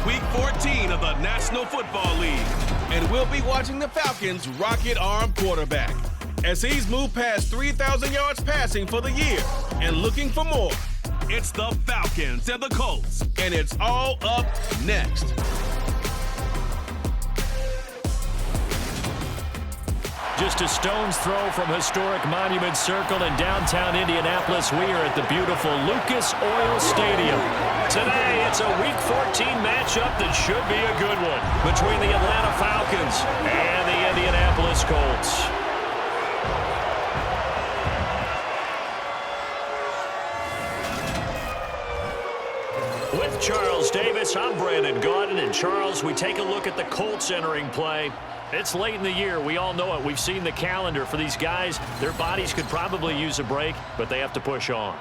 Week 14 of the National Football League. And we'll be watching the Falcons' rocket-arm quarterback as he's moved past 3,000 yards passing for the year and looking for more. It's the Falcons and the Colts, and it's all up next. Just a stone's throw from historic Monument Circle in downtown Indianapolis. We are at the beautiful Lucas Oil Stadium. Today, it's a Week 14 matchup that should be a good one between the Atlanta Falcons and the Indianapolis Colts. With Charles Davis, I'm Brandon Gaudin. And Charles, we take a look at the Colts entering play. It's late in the year. We all know it. We've seen the calendar for these guys. Their bodies could probably use a break, but they have to push on.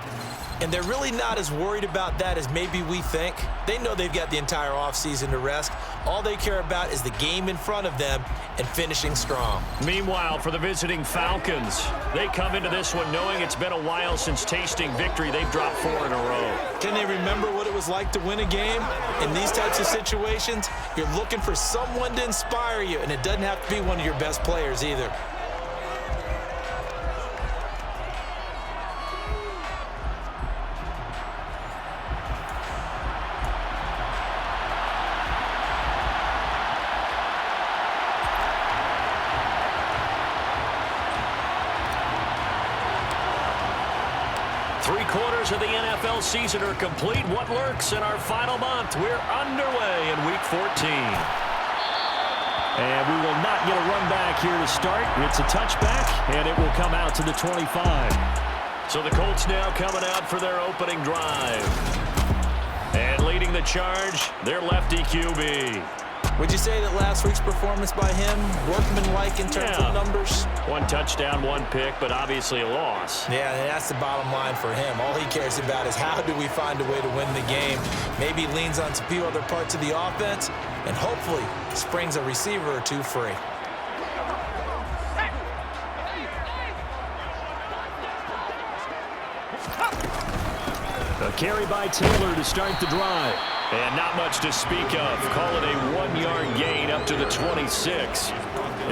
And they're really not as worried about that as maybe we think. They know they've got the entire offseason to rest. All they care about is the game in front of them and finishing strong. Meanwhile, for the visiting Falcons, they come into this one knowing it's been a while since tasting victory. They've dropped 4 in a row. Can they remember what it was like to win a game? In these types of situations, you're looking for someone to inspire you, and it doesn't have to be one of your best players either. Of the NFL season are complete. What lurks in our final month? We're underway in Week 14. And we will not get a run back here to start. It's a touchback, and it will come out to the 25. So the Colts now coming out for their opening drive. And leading the charge, their lefty QB. Would you say that last week's performance by him, workmanlike in terms of numbers? 1 touchdown, 1 pick, but obviously a loss. Yeah, that's the bottom line for him. All he cares about is how do we find a way to win the game. Maybe leans on a few other parts of the offense, and hopefully springs a receiver or two free. A carry by Taylor to start the drive. And not much to speak of. Call it a 1-yard gain up to the 26.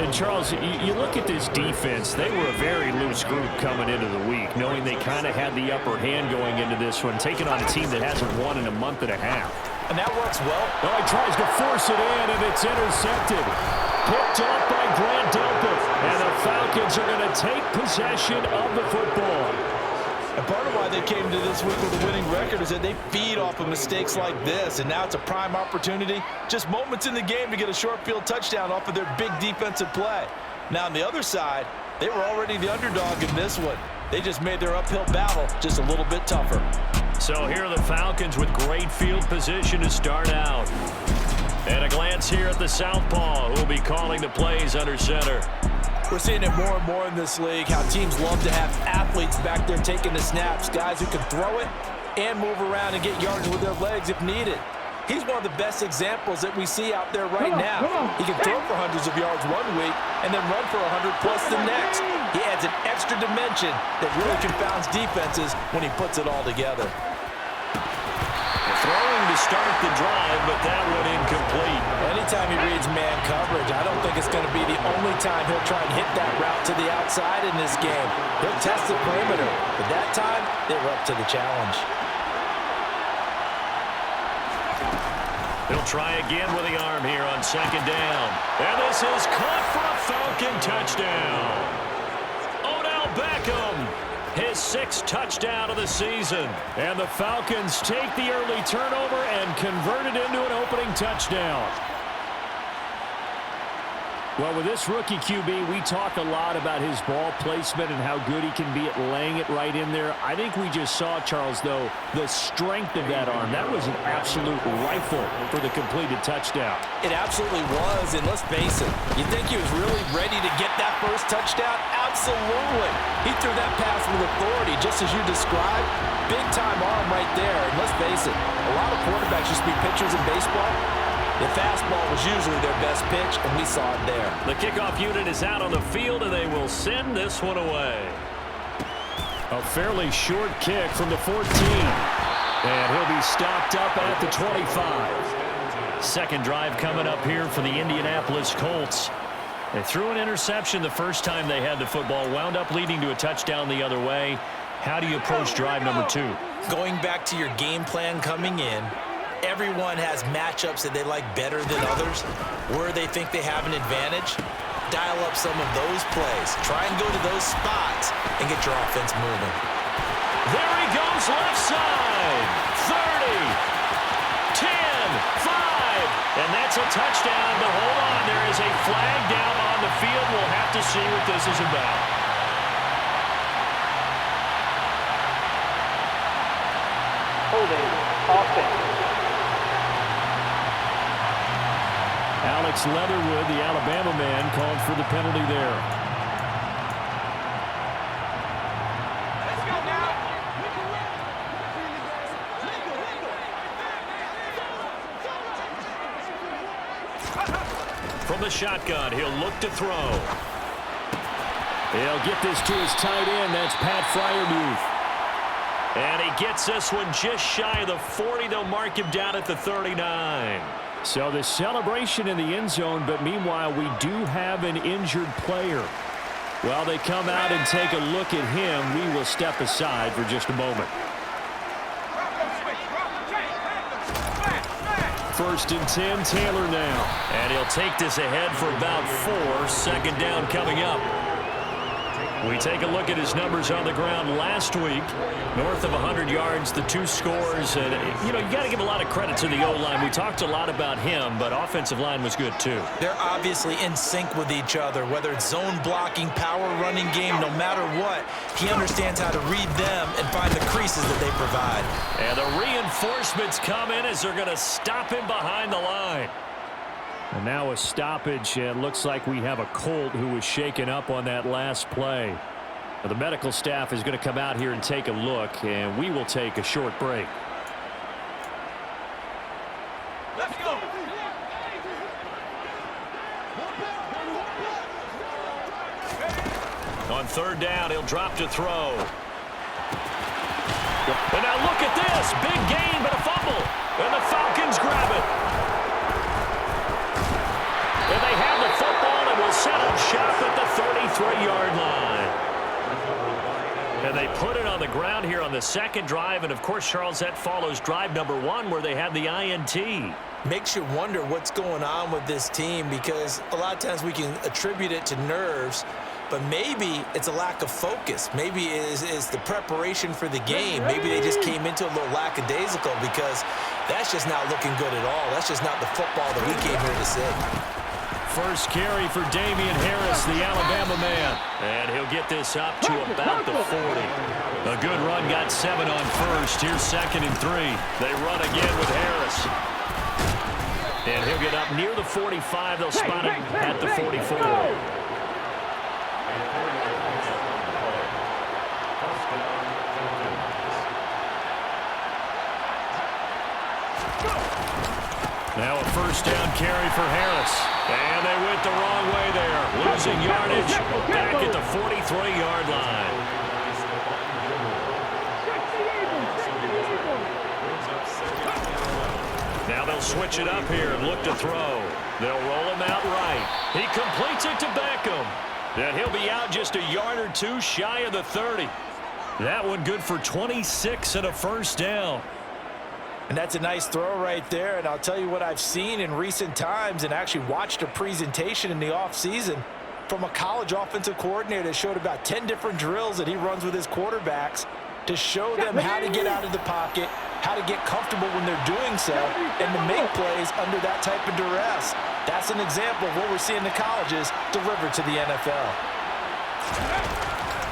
And, Charles, you look at this defense. They were a very loose group coming into the week, knowing they kind of had the upper hand going into this one, taking on a team that hasn't won in a month and a half. And that works well. Oh, he tries to force it in, and it's intercepted. Picked off by Grant Delpit. And the Falcons are going to take possession of the football. And part of why they came to this week with a winning record is that they feed off of mistakes like this, and now it's a prime opportunity. Just moments in the game to get a short field touchdown off of their big defensive play. Now, on the other side, they were already the underdog in this one. They just made their uphill battle just a little bit tougher. So here are the Falcons with great field position to start out. And a glance here at the southpaw, who will be calling the plays under center. We're seeing it more and more in this league, how teams love to have athletes back there taking the snaps, guys who can throw it and move around and get yards with their legs if needed. He's one of the best examples that we see out there right now. He can throw for hundreds of yards one week and then run for 100+ the next. He adds an extra dimension that really confounds defenses when he puts it all together. Throwing to start the drive, but that one incomplete. Anytime he reads man coverage, I don't think it's going to be the only time he'll try and hit that route to the outside in this game. He'll test the perimeter, but that time, they were up to the challenge. He'll try again with the arm here on 2nd down. And this is caught for a Falcon touchdown. Odell Beckham. His 6th touchdown of the season. And the Falcons take the early turnover and convert it into an opening touchdown. Well, with this rookie QB, we talk a lot about his ball placement and how good he can be at laying it right in there. I think we just saw, Charles, though, the strength of that arm. That was an absolute rifle for the completed touchdown. It absolutely was, and let's face it, you think he was really ready to get that first touchdown? Absolutely. He threw that pass with authority, just as you described. Big-time arm right there, and let's face it, a lot of quarterbacks used to be pitchers in baseball. The fastball was usually their best pitch, and we saw it there. The kickoff unit is out on the field, and they will send this one away. A fairly short kick from the 14. And he'll be stopped up at the 25. Second drive coming up here for the Indianapolis Colts. They threw an interception the first time they had the football, wound up leading to a touchdown the other way. How do you approach drive number 2? Going back to your game plan coming in, everyone has matchups that they like better than others, where they think they have an advantage. Dial up some of those plays. Try and go to those spots and get your offense moving. There he goes, left side. 30, 10, 5. And that's a touchdown, but hold on. There is a flag down on the field. We'll have to see what this is about. Holding offense. Alex Leatherwood, the Alabama man, called for the penalty there. Let's go now. From the shotgun, he'll look to throw. He'll get this to his tight end. That's Pat Freiermuth. And he gets this one just shy of the 40. They'll mark him down at the 39. So the celebration in the end zone, but meanwhile we do have an injured player. While they come out and take a look at him, we will step aside for just a moment. First and 10, Taylor now. And he'll take this ahead for about 4. Second down coming up. We take a look at his numbers on the ground last week. North of 100 yards, the 2 scores. And, you got to give a lot of credit to the O-line. We talked a lot about him, but offensive line was good, too. They're obviously in sync with each other, whether it's zone blocking, power running game, no matter what. He understands how to read them and find the creases that they provide. And the reinforcements come in as they're going to stop him behind the line. And now a stoppage, and looks like we have a Colt who was shaken up on that last play. Now the medical staff is going to come out here and take a look, and we will take a short break. Let's go. On third down, he'll drop to throw. And now look at this. Big gain, but a fumble. And the Falcons grab it. And they have the football and will set up shop at the 33-yard line. And they put it on the ground here on the second drive. And, of course, Charles, that follows drive number 1 where they had the INT. Makes you wonder what's going on with this team, because a lot of times we can attribute it to nerves, but maybe it's a lack of focus. Maybe it is the preparation for the game. Maybe they just came into a little lackadaisical, because that's just not looking good at all. That's just not the football that we came here to see. First carry for Damian Harris, the Alabama man. And he'll get this up to about the 40. A good run, got 7 on first. Here's second and 3. They run again with Harris. And he'll get up near the 45. They'll spot him at the 44. Now a first down carry for Harris. And they went the wrong way there. Losing yardage back at the 43-yard line. Now they'll switch it up here and look to throw. They'll roll him out right. He completes it to Beckham. And he'll be out just a yard or 2 shy of the 30. That one good for 26 and a first down. And that's a nice throw right there. And I'll tell you what I've seen in recent times, and actually watched a presentation in the offseason from a college offensive coordinator that showed about 10 different drills that he runs with his quarterbacks to show them how to get out of the pocket, how to get comfortable when they're doing so, and to make plays under that type of duress. That's an example of what we're seeing the colleges deliver to the NFL.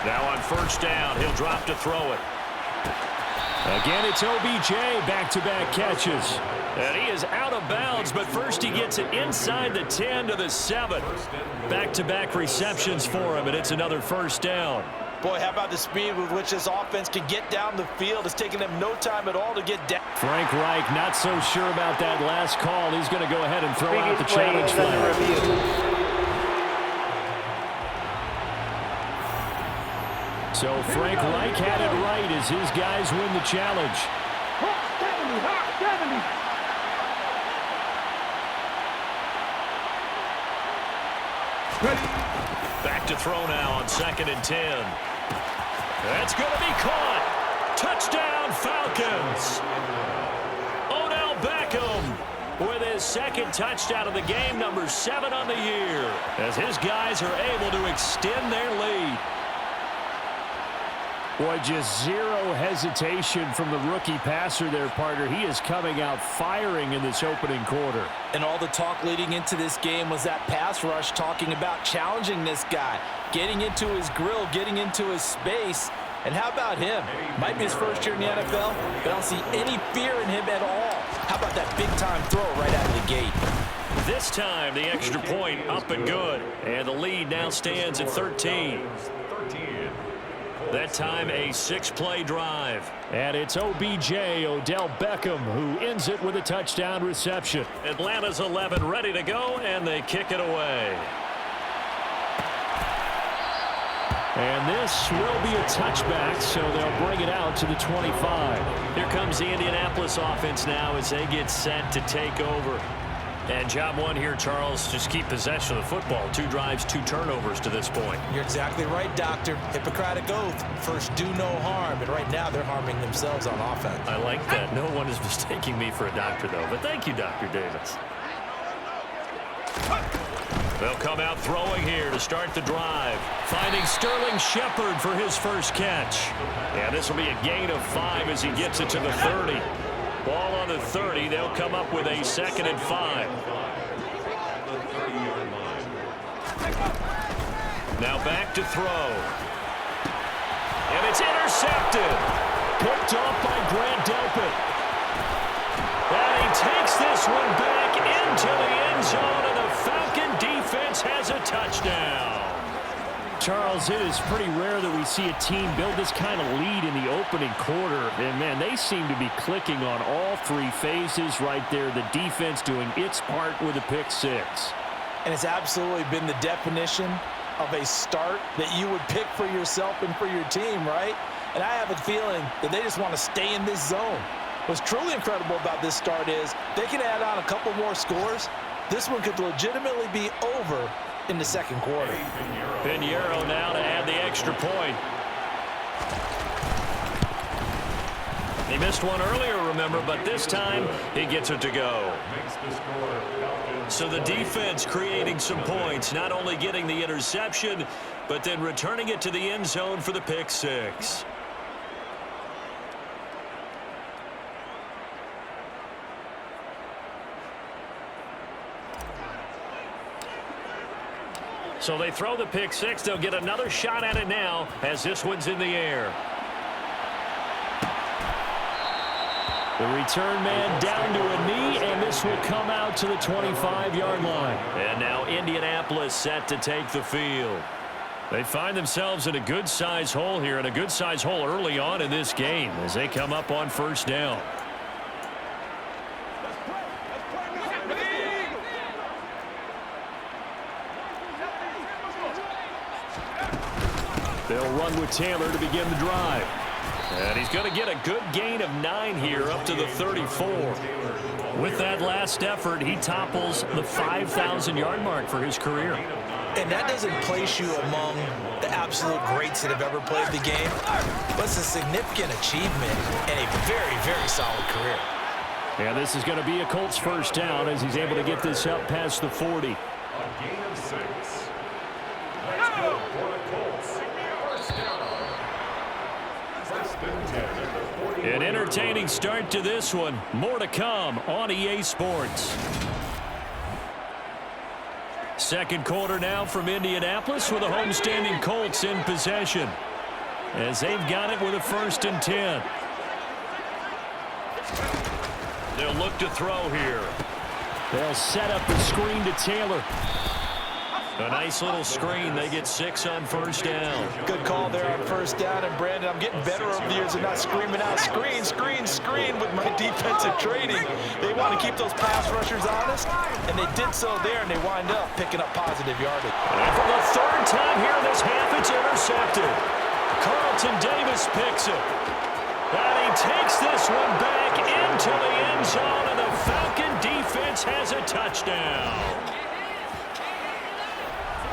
Now on first down, he'll drop to throw it. Again, it's OBJ, back-to-back catches. And he is out of bounds, but first he gets it inside the 10 to the 7. Back-to-back receptions for him, and it's another first down. Boy, how about the speed with which this offense can get down the field? It's taking them no time at all to get down. Frank Reich not so sure about that last call. He's going to go ahead and throw out the challenge flag. So Frank Reich had it right as his guys win the challenge. Back to throw now on 2nd and 10. That's going to be caught. Touchdown, Falcons. Odell Beckham with his 2nd touchdown of the game, number 7 on the year, as his guys are able to extend their lead. Boy, just zero hesitation from the rookie passer there, partner. He is coming out firing in this opening quarter. And all the talk leading into this game was that pass rush, talking about challenging this guy, getting into his grill, getting into his space. And how about him? Might be his first year in the NFL, but I don't see any fear in him at all. How about that big-time throw right out of the gate? This time, the extra point up and good. And the lead now stands at 13. That time, a 6-play drive. And it's OBJ, Odell Beckham, who ends it with a touchdown reception. Atlanta's 11 ready to go, and they kick it away. And this will be a touchback, so they'll bring it out to the 25. Here comes the Indianapolis offense now as they get set to take over. And job one here, Charles, just keep possession of the football. 2 drives, 2 turnovers to this point. You're exactly right, Doctor. Hippocratic oath. First, do no harm. And right now, they're harming themselves on offense. I like that. No one is mistaking me for a doctor, though. But thank you, Dr. Davis. They'll come out throwing here to start the drive. Finding Sterling Shepard for his first catch. And this will be a gain of 5 as he gets it to the 30. Ball on the 30. They'll come up with a 2nd and 5. Now back to throw. And it's intercepted. Picked off by Grant Delpit. And he takes this one back into the end zone, and the Falcon defense has a touchdown. Charles, it is pretty rare that we see a team build this kind of lead in the opening quarter. And, man, they seem to be clicking on all 3 phases right there. The defense doing its part with a pick 6. And it's absolutely been the definition of a start that you would pick for yourself and for your team, right? And I have a feeling that they just want to stay in this zone. What's truly incredible about this start is they can add on a couple more scores. This one could legitimately be over in the 2nd quarter. Pinheiro now to add the extra point. He missed one earlier, remember, but this time he gets it to go. So the defense creating some points, not only getting the interception, but then returning it to the end zone for the pick 6. So they throw the pick 6. They'll get another shot at it now as this one's in the air. The return man down to a knee, and this will come out to the 25-yard line. And now Indianapolis set to take the field. They find themselves in a good-sized hole here, and a good-sized hole early on in this game as they come up on 1st down. They'll run with Taylor to begin the drive. And he's going to get a good gain of 9 here up to the 34. With that last effort, he topples the 5,000-yard mark for his career. And that doesn't place you among the absolute greats that have ever played the game, but it's a significant achievement and a very, very solid career. And this is going to be a Colts 1st down as he's able to get this up past the 40. An entertaining start to this one. More to come on EA Sports. 2nd quarter now from Indianapolis with the homestanding Colts in possession as they've got it with a 1st and 10. They'll look to throw here. They'll set up the screen to Taylor. A nice little screen. They get 6 on 1st down. Good call there on 1st down. And, Brandon, I'm getting better over the years and not screaming out screen, screen, screen with my defensive training. They want to keep those pass rushers honest, and they did so there, and they wind up picking up positive yardage. And for the 3rd time here in this half, it's intercepted. Carlton Davis picks it. And he takes this one back into the end zone, and the Falcon defense has a touchdown.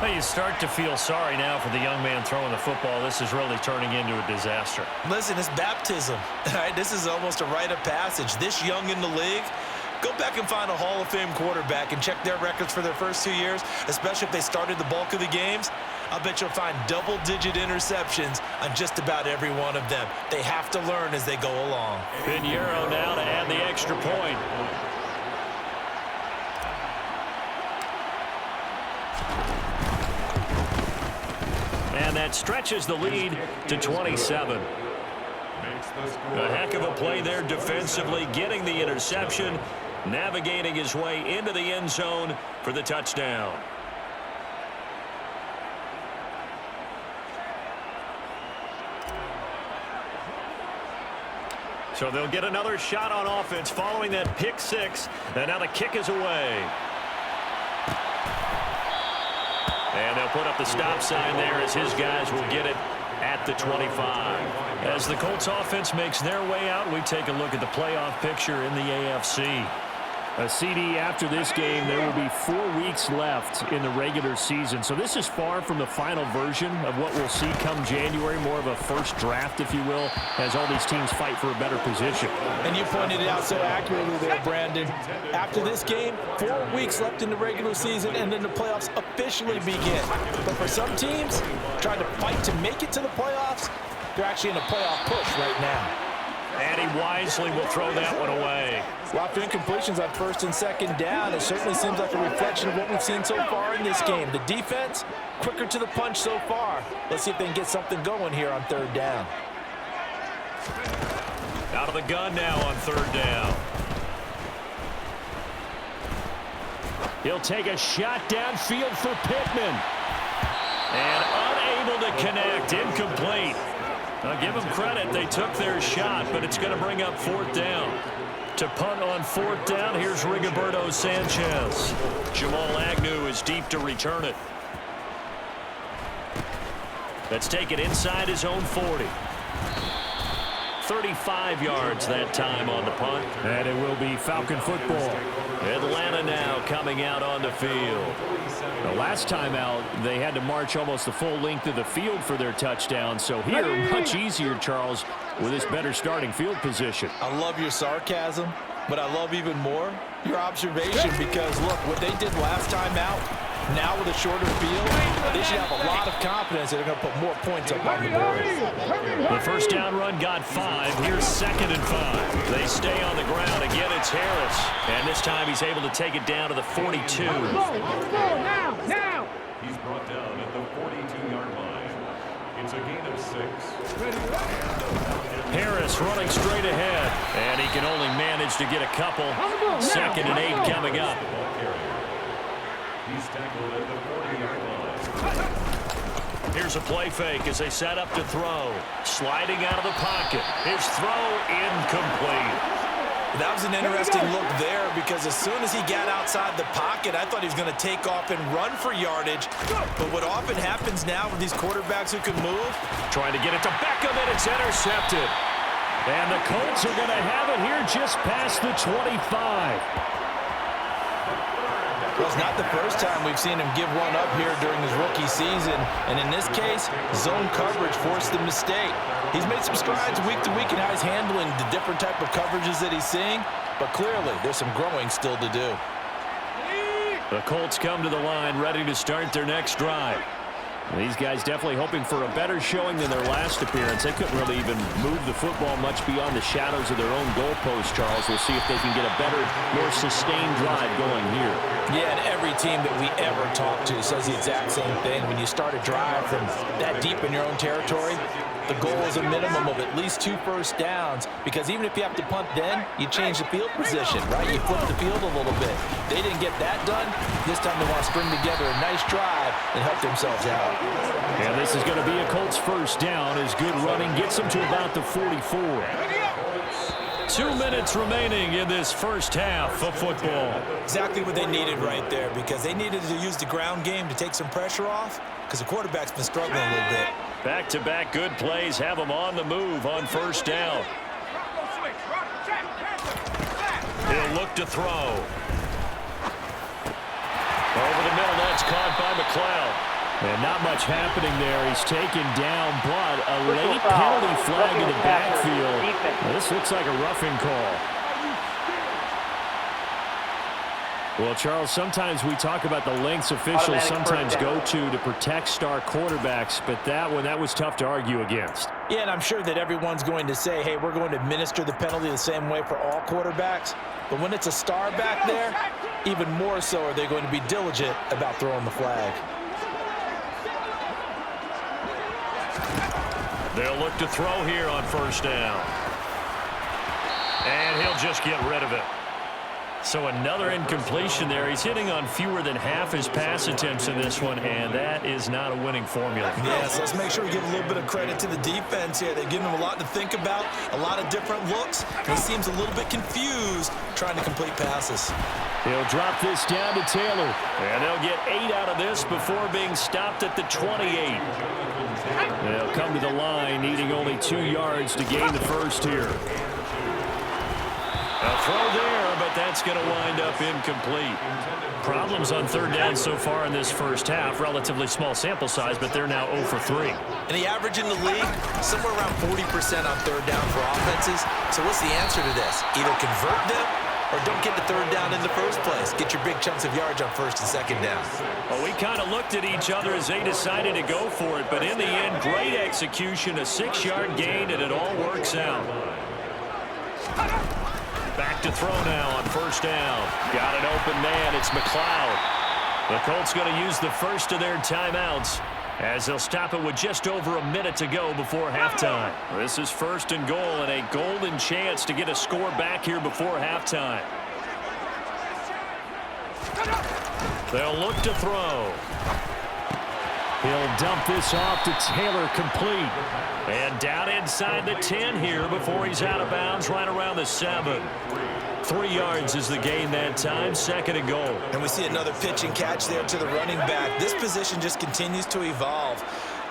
Well, you start to feel sorry now for the young man throwing the football. This is really turning into a disaster. Listen, it's baptism. All right, this is almost a rite of passage. This young in the league, go back and find a Hall of Fame quarterback and check their records for their first 2 years, especially if they started the bulk of the games. I'll bet you'll find double-digit interceptions on just about every one of them. They have to learn as they go along. Pinheiro now to add the extra point. And that stretches the lead to 27. A heck of a play there defensively, getting the interception, navigating his way into the end zone for the touchdown. So they'll get another shot on offense following that pick six. And now the kick is away. And they'll put up the stop sign there as his guys will get it at the 25. As the Colts offense makes their way out, we take a look at the playoff picture in the AFC. A CD after this game, there will be 4 weeks left in the regular season. So this is far from the final version of what we'll see come January, more of a first draft, if you will, as all these teams fight for a better position. And you pointed it out so accurately there, Brandon. After this game, 4 weeks left in the regular season, and then the playoffs officially begin. But for some teams, trying to fight to make it to the playoffs, they're actually in a playoff push right now. And he wisely will throw that one away. Well, after incompletions on first and second down, it certainly seems like a reflection of what we've seen so far in this game. The defense, quicker to the punch so far. Let's see if they can get something going here on third down. Out of the gun now on third down. He'll take a shot downfield for Pittman. And unable to connect, incomplete. I'll give them credit. They took their shot, but it's going to bring up fourth down. To punt on fourth down, here's Rigoberto Sanchez. Jamal Agnew is deep to return it. Let's take it inside his own 40. 35 yards that time on the punt. And it will be Falcon football. Atlanta now coming out on the field. The last time out, they had to march almost the full length of the field for their touchdown. So here, much easier, Charles, with this better starting field position. I love your sarcasm, but I love even more your observation because, look, what they did last time out, now with a shorter field, they should have a lot of confidence that they're going to put more points up on the board. The first down run got 5. Here's 2nd and 5. They stay on the ground. Again, it's Harris. And this time he's able to take it down to the 42. Now! He's brought down at the 42-yard line. It's a gain of 6. Harris running straight ahead. And he can only manage to get a couple. 2nd and 8 coming up. He's tackled at the 40-yard line. Here's a play fake as they set up to throw. Sliding out of the pocket. His throw incomplete. That was an interesting look there because as soon as he got outside the pocket, I thought he was going to take off and run for yardage. But what often happens now with these quarterbacks who can move, trying to get it to Beckham, and it's intercepted. And the Colts are going to have it here just past the 25. well, it's not the first time we've seen him give one up here during his rookie season. And in this case, zone coverage forced the mistake. He's made some strides week to week in how he's handling the different type of coverages that he's seeing. But clearly, there's some growing still to do. The Colts come to the line ready to start their next drive. These guys definitely hoping for a better showing than their last appearance. They couldn't really even move the football much beyond the shadows of their own goalpost, Charles. We'll see if they can get a better, more sustained drive going here. Yeah, and every team that we ever talk to says the exact same thing. When you start a drive from that deep in your own territory, the goal is a minimum of at least 2 first downs, because even if you have to punt then, you change the field position, right? You flip the field a little bit. They didn't get that done. This time they want to string together a nice drive and help themselves out. And this is going to be a Colts first down as good running gets them to about the 44. 2 minutes remaining in this first half of football. Exactly what they needed right there, because they needed to use the ground game to take some pressure off, because the quarterback's been struggling a little bit. Back-to-back good plays have them on the move on first down. He'll look to throw. Over the middle, that's caught by McLeod. And not much happening there. He's taken down, but a late penalty flag in the backfield. This looks like a roughing call. Well, Charles, sometimes we talk about the lengths officials sometimes go to protect star quarterbacks, but that was tough to argue against. Yeah, and I'm sure that everyone's going to say, hey, we're going to administer the penalty the same way for all quarterbacks. But when it's a star back there, even more so are they going to be diligent about throwing the flag. They'll look to throw here on first down. And he'll just get rid of it. So another incompletion there. He's hitting on fewer than half his pass attempts in this one, and that is not a winning formula. Yeah, so let's make sure we give a little bit of credit to the defense here. They're giving him a lot to think about, a lot of different looks. He seems a little bit confused trying to complete passes. He'll drop this down to Taylor. And they'll get 8 out of this before being stopped at the 28. They'll come to the line, needing only 2 yards to gain the first here. A throw there, but that's going to wind up incomplete. Problems on third down so far in this first half. Relatively small sample size, but they're now 0 for 3. And the average in the league, somewhere around 40% on third down for offenses. So what's the answer to this? Either convert them or don't get the third down in the first place. Get your big chunks of yards on first and second down. Well, we kind of looked at each other as they decided to go for it, but in the end, great execution, a 6-yard gain, and it all works out. Back to throw now on first down. Got an open man. It's McLeod. The Colts going to use the first of their timeouts as they'll stop it with just over a minute to go before halftime. This is first and goal and a golden chance to get a score back here before halftime. They'll look to throw. He'll dump this off to Taylor, complete. And down inside the 10 here before he's out of bounds, right around the 7. 3 yards is the gain that time, second and goal. And we see another pitch and catch there to the running back. This position just continues to evolve.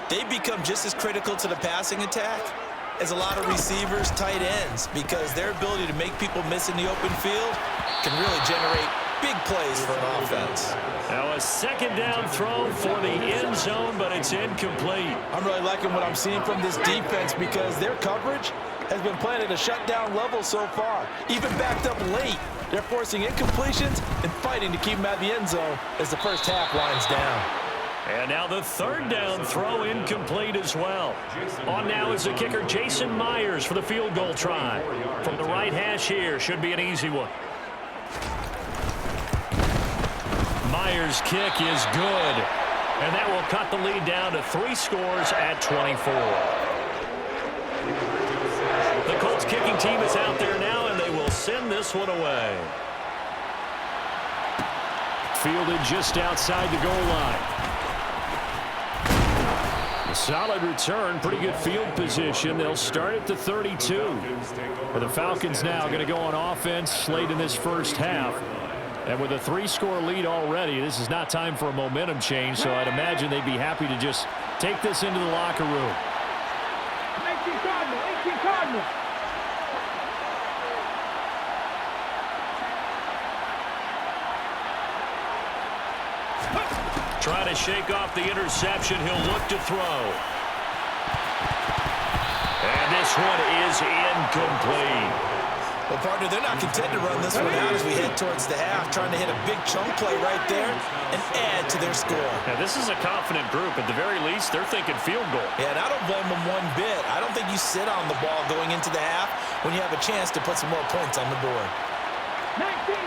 They become just as critical to the passing attack as a lot of receivers, tight ends, because their ability to make people miss in the open field can really generate big plays for an offense. Now a second down throw for the end zone, but it's incomplete. I'm really liking what I'm seeing from this defense because their coverage has been playing at a shutdown level so far. Even backed up late, they're forcing incompletions and fighting to keep them at the end zone as the first half winds down. And now the third down throw incomplete as well. On now is the kicker Jason Myers for the field goal try. From the right hash here, should be an easy one. Myers' kick is good. And that will cut the lead down to 3 scores at 24. The Colts kicking team is out there now, and they will send this one away. Fielded just outside the goal line. A solid return, pretty good field position. They'll start at the 32. For the Falcons now going to go on offense late in this first half. And with a 3-score lead already, this is not time for a momentum change, so I'd imagine they'd be happy to just take this into the locker room. 18 Cardinal. Trying to shake off the interception. He'll look to throw. And this one is incomplete. Well, partner, they're not content to run this one out as we head towards the half, trying to hit a big chunk play right there and add to their score. Now, this is a confident group. At the very least, they're thinking field goal. Yeah, and I don't blame them one bit. I don't think you sit on the ball going into the half when you have a chance to put some more points on the board. 19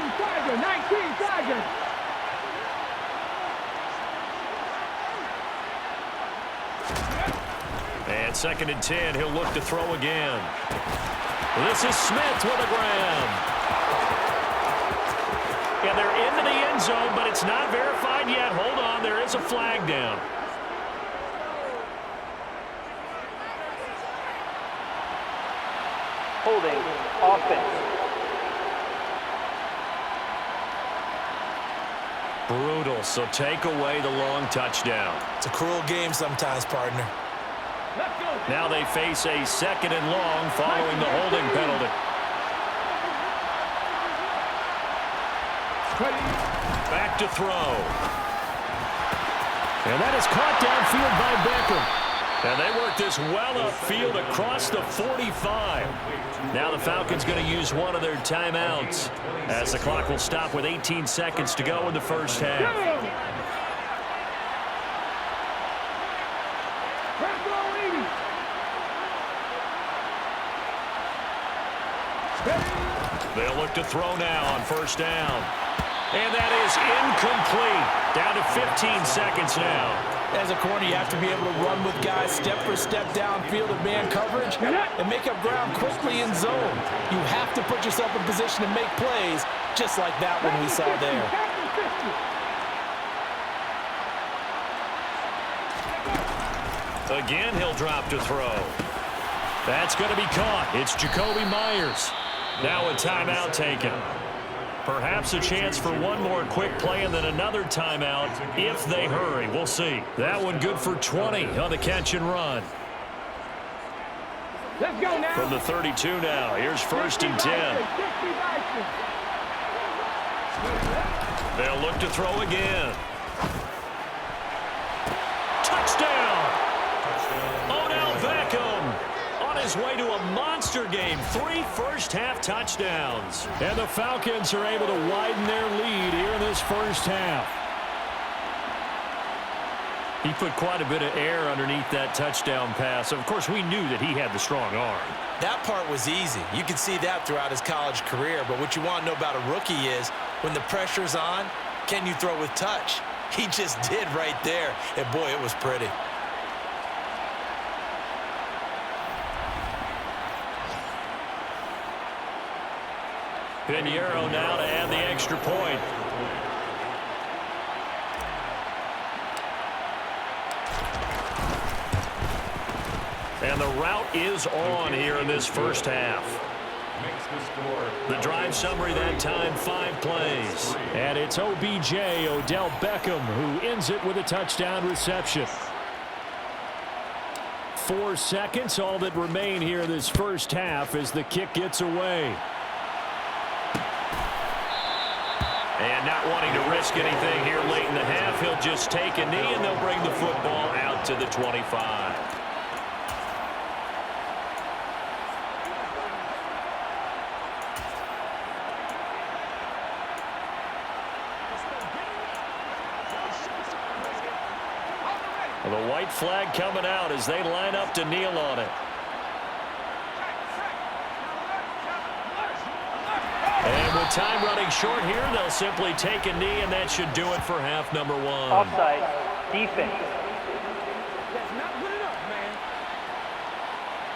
Tiger. And second and 10, he'll look to throw again. This is Smith with a grab. And they're into the end zone, but it's not verified yet. Hold on, there is a flag down. Holding. Offense. Brutal, so take away the long touchdown. It's a cruel game sometimes, partner. Now they face a second and long following the holding penalty. Back to throw. And that is caught downfield by Beckham. And they work this well upfield across the 45. Now the Falcons going to use one of their timeouts as the clock will stop with 18 seconds to go in the first half. They'll look to throw now on first down. And that is incomplete. Down to 15 seconds now. As a corner, you have to be able to run with guys step for step downfield in man coverage and make up ground quickly in zone. You have to put yourself in position to make plays, just like that one we saw there. Again, he'll drop to throw. That's going to be caught. It's Jacoby Myers. Now a timeout taken. Perhaps a chance for one more quick play and then another timeout if they hurry. We'll see. That one good for 20 on the catch and run. Let's go now. From the 32 now. Here's first and 10. They'll look to throw again. Touchdown! Odell Beckham on his way to a monster game. 3 first-half touchdowns. And the Falcons are able to widen their lead here in this first half. He put quite a bit of air underneath that touchdown pass. Of course, we knew that he had the strong arm. That part was easy. You can see that throughout his college career. But what you want to know about a rookie is when the pressure's on, can you throw with touch? He just did right there. And, boy, it was pretty. Pinheiro now to add the extra point. And the route is on here in this first half. The drive summary that time, 5 plays. And it's OBJ, Odell Beckham, who ends it with a touchdown reception. 4 seconds, all that remain here in this first half as the kick gets away. And not wanting to risk anything here late in the half, he'll just take a knee and they'll bring the football out to the 25. The white flag coming out as they line up to kneel on it. And with time running short here, they'll simply take a knee, and that should do it for half number 1. Offside. Defense.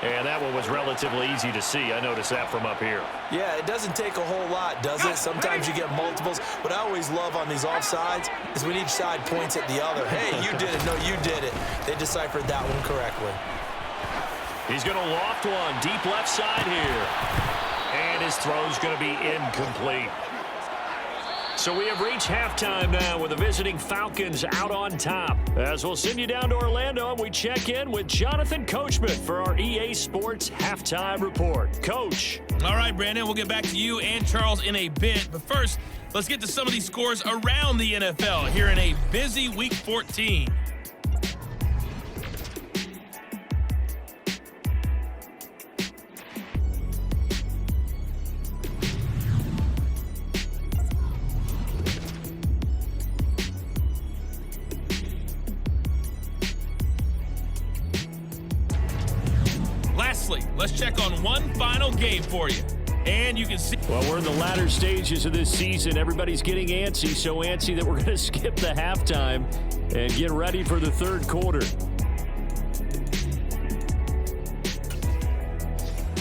And that one was relatively easy to see. I noticed that from up here. Yeah, it doesn't take a whole lot, does it? Sometimes you get multiples. What I always love on these offsides is when each side points at the other. Hey, you did it. No, you did it. They deciphered that one correctly. He's going to loft one deep left side here. And his throw's going to be incomplete. So we have reached halftime now with the visiting Falcons out on top. As we'll send you down to Orlando, and we check in with Jonathan Coachman for our EA Sports Halftime Report. Coach. All right, Brandon, we'll get back to you and Charles in a bit. But first, let's get to some of these scores around the NFL here in a busy Week 14. Lastly, let's check on one final game for you. And you can see... Well, we're in the latter stages of this season. Everybody's getting antsy, so antsy that we're going to skip the halftime and get ready for the third quarter.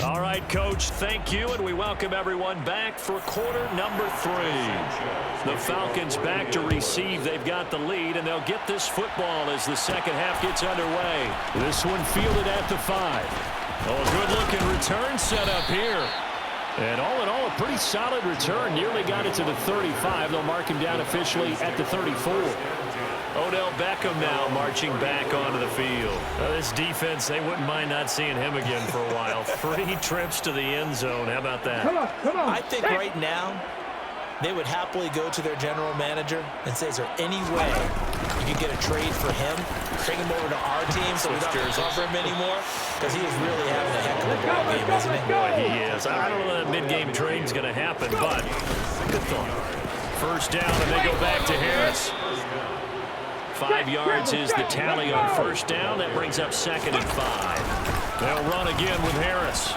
All right, Coach, thank you, and we welcome everyone back for quarter number 3. The Falcons back to receive. They've got the lead, and they'll get this football as the second half gets underway. This one fielded at the 5. Oh, good-looking return set up here. And all in all, a pretty solid return. Nearly got it to the 35. They'll mark him down officially at the 34. Odell Beckham now marching back onto the field. This defense, they wouldn't mind not seeing him again for a while. 3 trips to the end zone. How about that? Come on. I think right now they would happily go to their general manager and say, is there any way you could get a trade for him, bring him over to our team so we don't have to cover him anymore? Because he is really having a heck of a ball game, isn't he? Boy, he is. I don't know that mid-game trade's going to happen, but good thought. First down, and they go back to Harris. 5 yards is the tally on first down. That brings up 2nd and 5. They'll run again with Harris.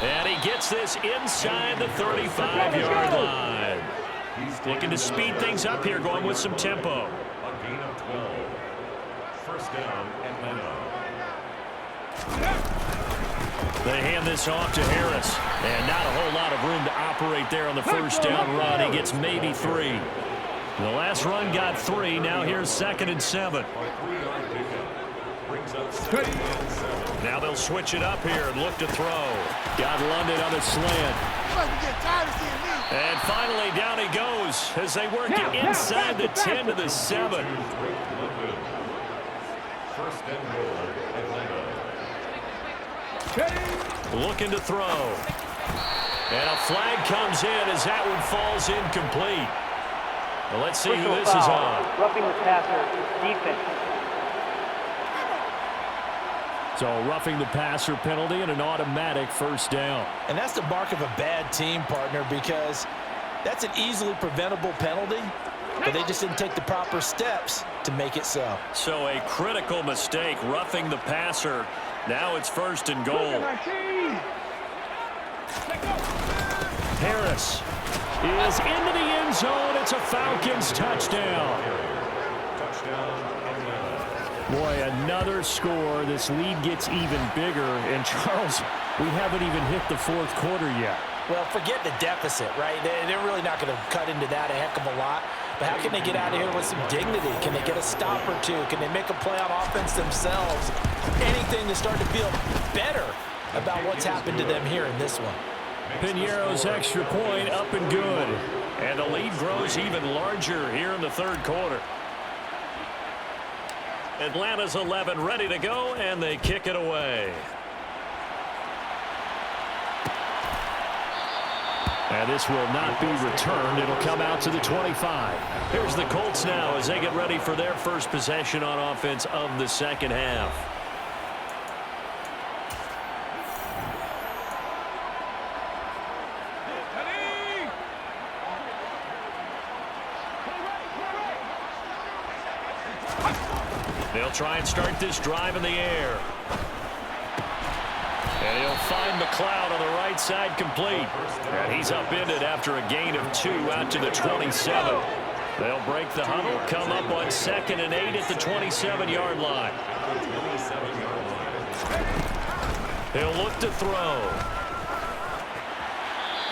And he gets this inside the 35-yard line. Looking to speed things up here, going with some tempo. A gain of 12. First down, Atlanta. They hand this off to Harris. And not a whole lot of room to operate there on the first down run. He gets maybe 3. The last run got 3. Now here's 2nd and 7. Now they'll switch it up here and look to throw. Got London on a slant. And finally down he goes as they work it inside the 10 to the 7. First and goal, Atlanta. Looking to throw. And a flag comes in as that one falls incomplete. Well, let's see who this is on. Roughing the passer, defense. So roughing the passer penalty and an automatic first down. And that's the mark of a bad team, partner, because that's an easily preventable penalty, but they just didn't take the proper steps to make it so. So a critical mistake, roughing the passer. Now it's 1st and goal. Harris is into the end zone. It's a Falcons touchdown. Boy, another score. This lead gets even bigger. And, Charles, we haven't even hit the 4th quarter yet. Well, forget the deficit, right? They're really not going to cut into that a heck of a lot. But how can they get out of here with some dignity? Can they get a stop or two? Can they make a play on offense themselves? Anything to start to feel better about what's happened to them here in this one. Piñeiro's extra point up and good. And the lead grows even larger here in the 3rd quarter. Atlanta's 11 ready to go, and they kick it away. And this will not be returned. It'll come out to the 25. Here's the Colts now as they get ready for their first possession on offense of the 2nd half. They'll try and start this drive in the air. And he'll find McLeod on the right side complete. And he's upended after a gain of 2 out to the 27. They'll break the huddle, come up on 2nd and 8 at the 27-yard line. He'll look to throw.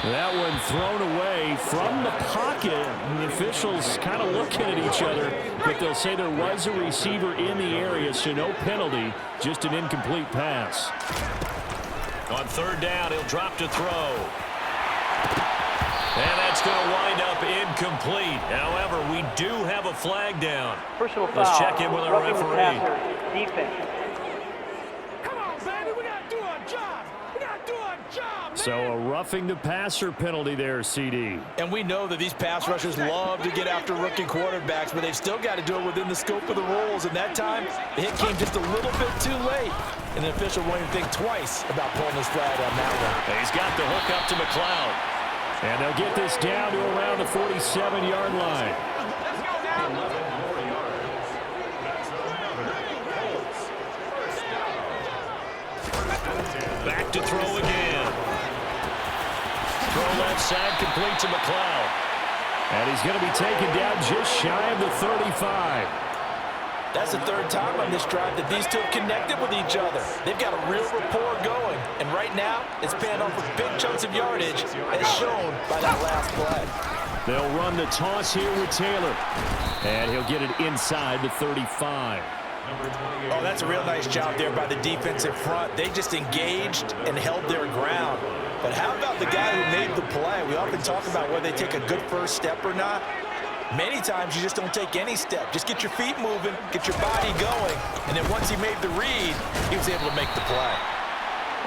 That one thrown away from the pocket. And the officials kind of looking at each other, but they'll say there was a receiver in the area, so no penalty, just an incomplete pass. On 3rd down, he'll drop to throw. And that's going to wind up incomplete. However, we do have a flag down. Personal foul. Let's check in with our Roughing the referee. passer, defense. Come on, baby, we got to do our job. We got to do our job, man. So a roughing the passer penalty there, CD. And we know that these pass rushers love to get after rookie quarterbacks, but they've still got to do it within the scope of the rules. And that time, the hit came just a little bit too late. And the official won't even think twice about pulling his flag on that one. He's got the hook up to McLeod. And they'll get this down to around the 47-yard line. Back to throw again. Throw left side, complete to McLeod. And he's going to be taken down just shy of the 35. That's the 3rd time on this drive that these two have connected with each other. They've got a real rapport going. And right now, it's paying off with big chunks of yardage, as shown by that last play. They'll run the toss here with Taylor. And he'll get it inside the 35. Oh, that's a real nice job there by the defensive front. They just engaged and held their ground. But how about the guy who made the play? We often talk about whether they take a good first step or not. Many times you just don't take any step. Just get your feet moving, get your body going, and then once he made the read, he was able to make the play.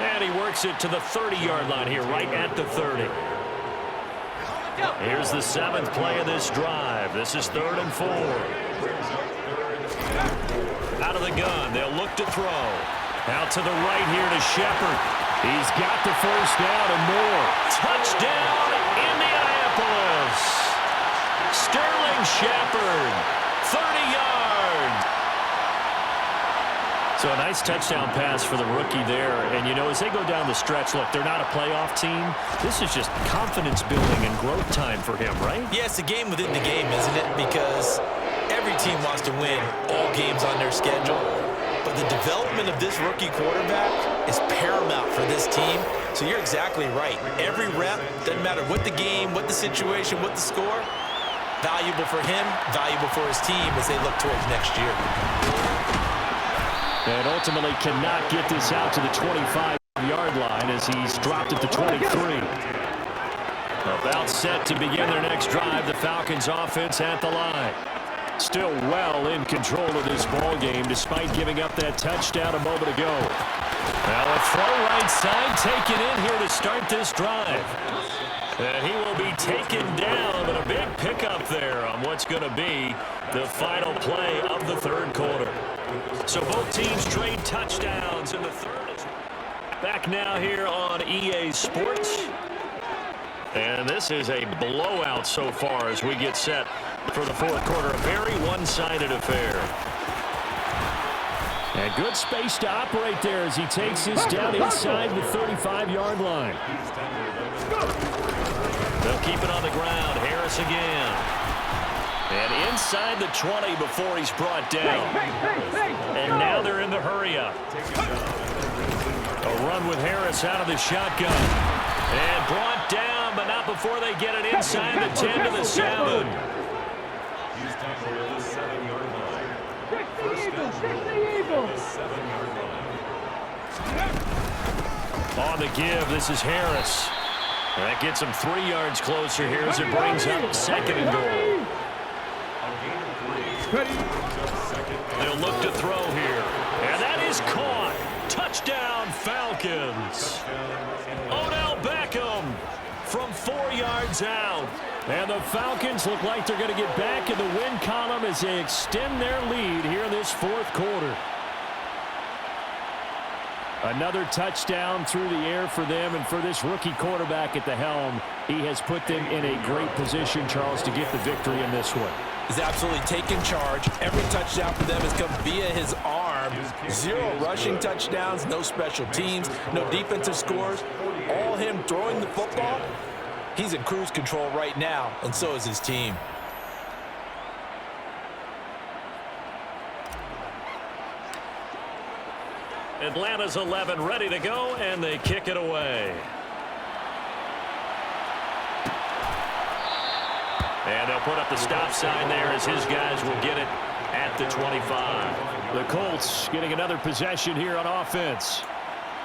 And he works it to the 30-yard line here, right at the 30. Here's the 7th play of this drive. This is 3rd and 4. Out of the gun. They'll look to throw. Out to the right here to Shepard. He's got the first down and more. Touchdown, Indianapolis. Sterling Shepard, 30 yards. So a nice touchdown pass for the rookie there. And, you know, as they go down the stretch, look, they're not a playoff team. This is just confidence building and growth time for him, right? Yeah, it's a game within the game, isn't it? Because every team wants to win all games on their schedule. But the development of this rookie quarterback is paramount for this team. So you're exactly right. Every rep, doesn't matter what the game, what the situation, what the score, valuable for him, valuable for his team as they look towards next year. And ultimately cannot get this out to the 25-yard line as he's dropped at the 23. About set to begin their next drive. The Falcons offense at the line. Still well in control of this ball game despite giving up that touchdown a moment ago. Now a throw right side taken in here to start this drive. And he will be taken down, but a big pickup there on what's going to be the final play of the 3rd quarter. So both teams trade touchdowns in the 3rd. Back now here on EA Sports. And this is a blowout so far as we get set for the 4th quarter. A very one-sided affair. And good space to operate there as he takes this down inside the 35-yard line. They'll keep it on the ground. Harris again. And inside the 20 before he's brought down. And now they're in the hurry-up. A run with Harris out of the shotgun. And brought down, but not before they get it inside the 10 to the 7. He's tackled at the 7-yard line. On the give, this is Harris. That gets him 3 yards closer here as it brings up 2nd and goal. They'll look to throw here. And that is caught. Touchdown, Falcons. Odell Beckham from 4 yards out. And the Falcons look like they're going to get back in the win column as they extend their lead here in this 4th quarter. Another touchdown through the air for them, and for this rookie quarterback at the helm, he has put them in a great position, Charles, to get the victory in this one. He's absolutely taken charge. Every touchdown for them has come via his arm. 0 rushing touchdowns, no special teams, no defensive scores. All him throwing the football. He's in cruise control right now, and so is his team. Atlanta's 11 ready to go, and they kick it away. And they'll put up the stop sign there as his guys will get it at the 25. The Colts getting another possession here on offense.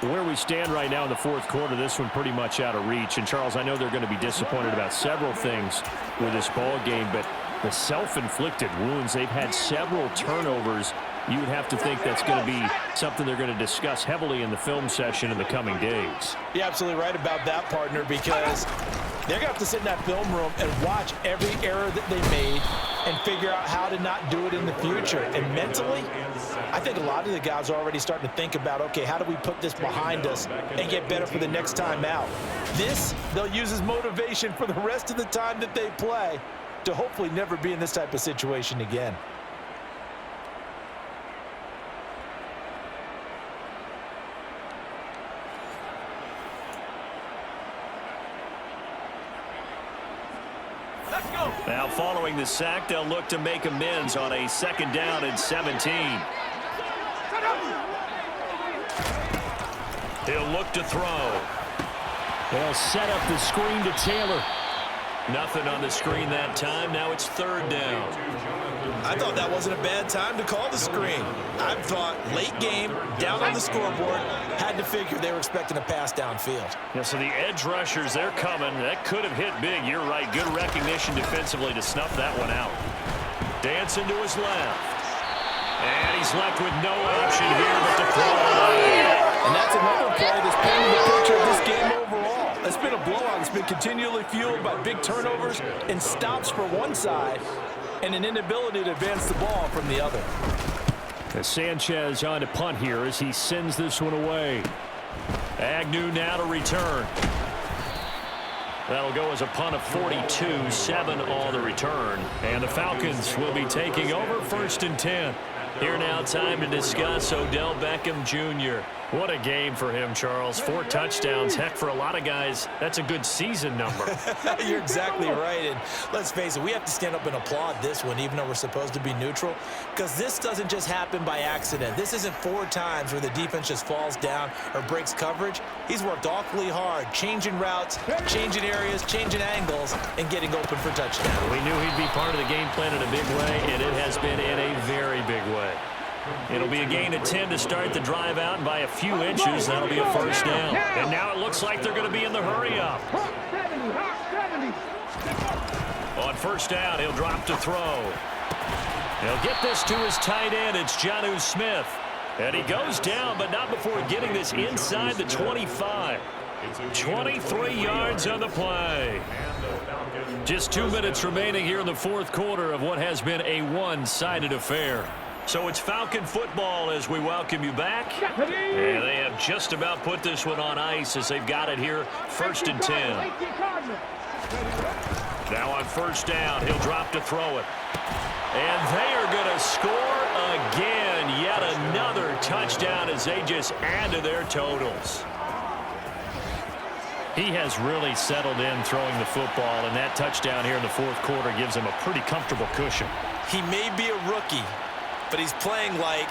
Where we stand right now in the 4th quarter, this one pretty much out of reach. And, Charles, I know they're going to be disappointed about several things with this ball game, but the self-inflicted wounds, they've had several turnovers. You would have to think that's going to be something they're going to discuss heavily in the film session in the coming days. You're absolutely right about that, partner, because they're going to have to sit in that film room and watch every error that they made and figure out how to not do it in the future. And mentally, I think a lot of the guys are already starting to think about, okay, how do we put this behind us and get better for the next time out? This, they'll use as motivation for the rest of the time that they play to hopefully never be in this type of situation again. Now following the sack, they'll look to make amends on a 2nd down and 17. He'll look to throw. They'll set up the screen to Taylor. Nothing on the screen that time. Now it's 3rd down. I thought that wasn't a bad time to call the screen. I thought late game, down on the scoreboard, had to figure they were expecting a pass downfield. Yeah, so the edge rushers, they're coming. That could have hit big. You're right. Good recognition defensively to snuff that one out. Dancing to his left. And he's left with no option here but to throw away. And that's another play that's painting the picture of this game overall. It's been a blowout. It's been continually fueled by big turnovers and stops for one side and an inability to advance the ball from the other. Sanchez on to punt here as he sends this one away. Agnew now to return. That'll go as a punt of 42, 7 on the return. And the Falcons will be taking over 1st and 10. Here now, time to discuss Odell Beckham Jr. What a game for him, Charles. 4 touchdowns. Heck, for a lot of guys, that's a good season number. You're exactly right. And let's face it, we have to stand up and applaud this one, even though we're supposed to be neutral, because this doesn't just happen by accident. This isn't 4 times where the defense just falls down or breaks coverage. He's worked awfully hard, changing routes, changing areas, changing angles, and getting open for touchdown. We knew he'd be part of the game plan in a big way, and it has been in a very big way. It'll be a gain of 10 to start the drive out, and by a few inches, that'll be a 1st down. And now it looks like they're going to be in the hurry-up. On 1st down, he'll drop to throw. He'll get this to his tight end. It's Jonnu Smith. And he goes down, but not before getting this inside the 25. 23 yards on the play. Just 2 minutes remaining here in the 4th quarter of what has been a one-sided affair. So it's Falcon football as we welcome you back. And they have just about put this one on ice as they've got it here, 1st and 10. Now on 1st down, he'll drop to throw it. And they are going to score again. Yet another touchdown as they just add to their totals. He has really settled in throwing the football, and that touchdown here in the 4th quarter gives him a pretty comfortable cushion. He may be a rookie, but he's playing like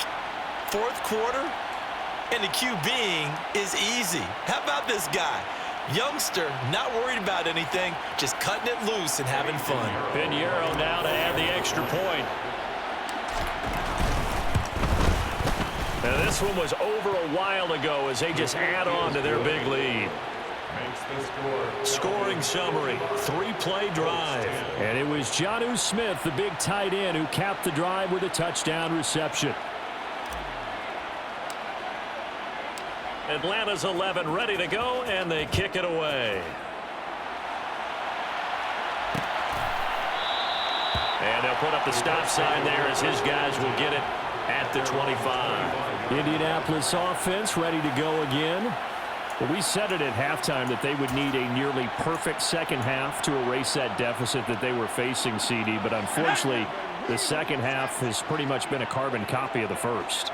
4th quarter, and the QBing is easy. How about this guy? Youngster, not worried about anything, just cutting it loose and having fun. Pinheiro now to add the extra point. Now this one was over a while ago as they just add on to their big lead. Scoring summary, 3-play drive. And it was Jonnu Smith, the big tight end, who capped the drive with a touchdown reception. Atlanta's 11 ready to go, and they kick it away. And they'll put up the stop sign there as his guys will get it at the 25. Indianapolis offense ready to go again. Well, we said it at halftime that they would need a nearly perfect second half to erase that deficit that they were facing, CD. But unfortunately, the second half has pretty much been a carbon copy of the first.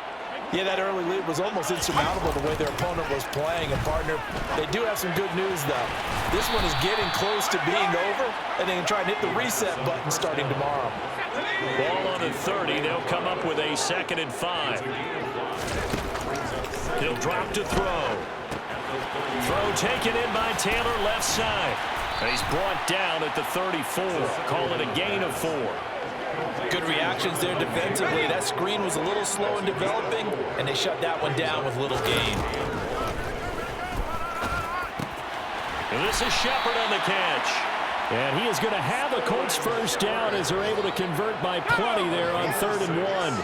Yeah, that early lead was almost insurmountable the way their opponent was playing. And, partner, they do have some good news, though. This one is getting close to being over, and they can try and hit the reset button starting tomorrow. Ball on the 30. They'll come up with a 2nd and 5. He'll drop to throw. Throw taken in by Taylor left side. And he's brought down at the 34. Call it a gain of 4. Good reactions there defensively. That screen was a little slow in developing, and they shut that one down with little gain. And this is Shepard on the catch. And he is going to have a Colts 1st down as they're able to convert by plenty there on 3rd and 1.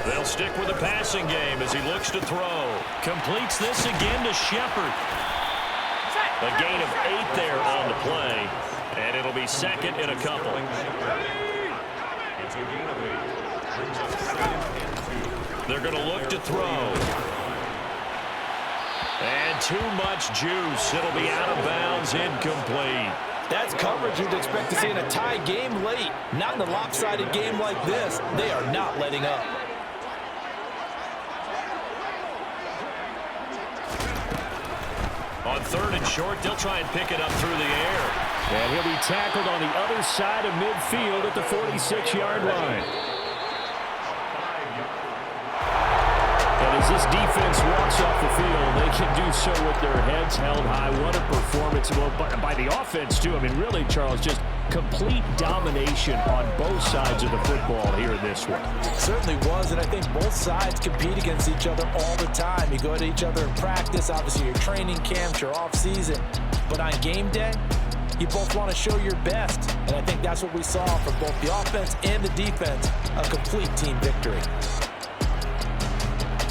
They'll stick with the passing game as he looks to throw. Completes this again to Shepard. A gain of 8 there on the play. And it'll be 2nd and a couple. They're going to look to throw. And too much juice. It'll be out of bounds, incomplete. That's coverage you'd expect to see in a tie game late. Not in a lopsided game like this. They are not letting up. On 3rd and short, they'll try and pick it up through the air. And he'll be tackled on the other side of midfield at the 46-yard line. And as this defense walks off the field, they can do so with their heads held high. What a performance by the offense, too. I mean, really, Charles, just complete domination on both sides of the football here in this one. It certainly was, and I think both sides compete against each other all the time. You go to each other in practice, obviously your training camps, your off-season. But on game day, you both want to show your best, and I think that's what we saw from both the offense and the defense, a complete team victory.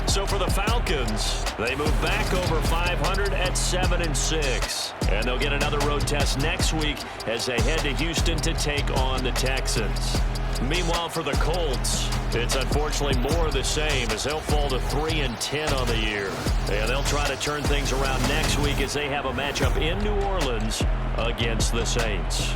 So So for the Falcons, they move back over 500 at 7-6. And they'll get another road test next week as they head to Houston to take on the Texans. Meanwhile, for the Colts, it's unfortunately more of the same as they'll fall to 3-10 on the year. And they'll try to turn things around next week as they have a matchup in New Orleans against the Saints.